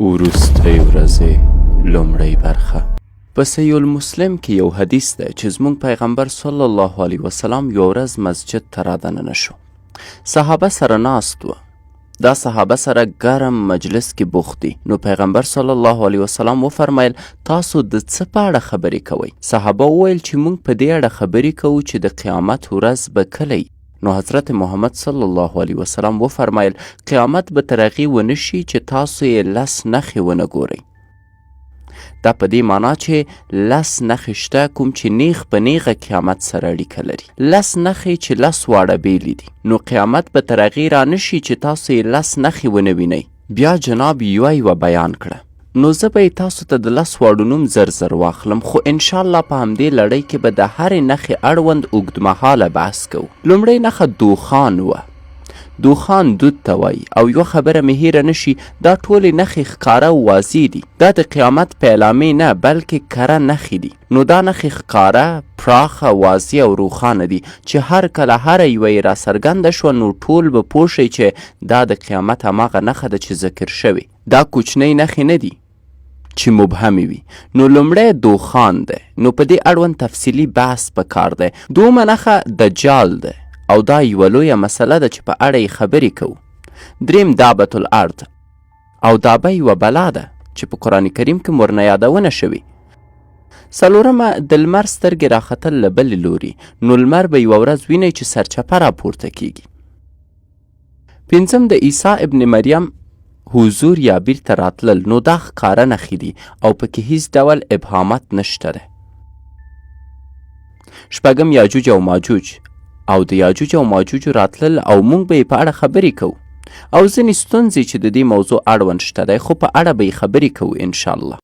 وروستۍ ورځې لومړۍ برخه. په صحیح المسلم کې یو حدیث ده چې زموږ پیغمبر صلی الله علیه وسلم یو ورځ مسجد ته رادننه شو. صحابه سره ناست وه. دا صحابه سره ګرم مجلس کې بوخت دي. نو پیغمبر صلی الله علیه وسلم وفرمیل تاسو د څه په اړه خبرې کوئ؟ صحابه وویل چې موږ په دې اړه خبرې کوو چې د قیامت ورځ به کله وي. نو حضرت محمد صلی الله علیه وسلم وفرمیل قیامت به تر هغې ونه شي چې تاسو یې 10 نښې ونه ګورئ. دا په دې معنا چې 10 نښې شته کوم چې نیغ په نیغه قیامت سره اړیکه لري. 10 نښې چې 10 واړه بیلې دي. نو قیامت به تر هغې رانشي چې تاسو یې 10 نښې ونه وینئ. بیا جناب یوه بیان کړه. نو زه به یې تاسو ته د 10 واړو نوم زر واخلم، خو انشاءالله په همدې لړۍ کې به د هرې نښې اړوند اوږدمهاله بحث کوو. لومړۍ نښه دوخان وه. دوخان دود ته وایي او یوه خبره مې هیره نشي، دا ټولې نښې ښکاره او واضح دي. دا د قیامت پیلامې نه بلکې کره نښې دي. نو دا نښې ښکاره، پراخه، واضح او روښانه دي چې هر کله هره یوه یې راڅرګنده شوه نو ټول به پوه شئ چې دا د قیامت هماغه نښه ده چې ذکر شوې. دا کوچنۍ نښې نه دي چې مبهمې وي. نو لومړی دوخان دی. نو په دې اړوند تفصیلي بحث پکار دی. دومه نښه دجال دی او دا یوه لویه مسله ده چې په اړه یې خبرې کوو. دریم دابة الارض او دابه یوه بلا ده چې په قرآن کریم کې ورنه یادونه شوې. څلورمه د لمر سترګې راختل له بلې لوري. نو لمر به یوه ورځ وینئ چې سرچپه راپورته کیږي. پنځم د عیسی ابن مریم حضور یا بیرته راتلل. نو دا ښکاره نښې دي او پکې هیڅ ډول ابهامات نشته ده. شپږم یاجوج او ماجوج او د یاجوج او ماجوجو راتلل او موږ به یې په اړه خبرې کوو او ځینې ستونزې چې د دې موضوع اړوند شته دی خو په اړه به یې خبرې کوو انشاءالله.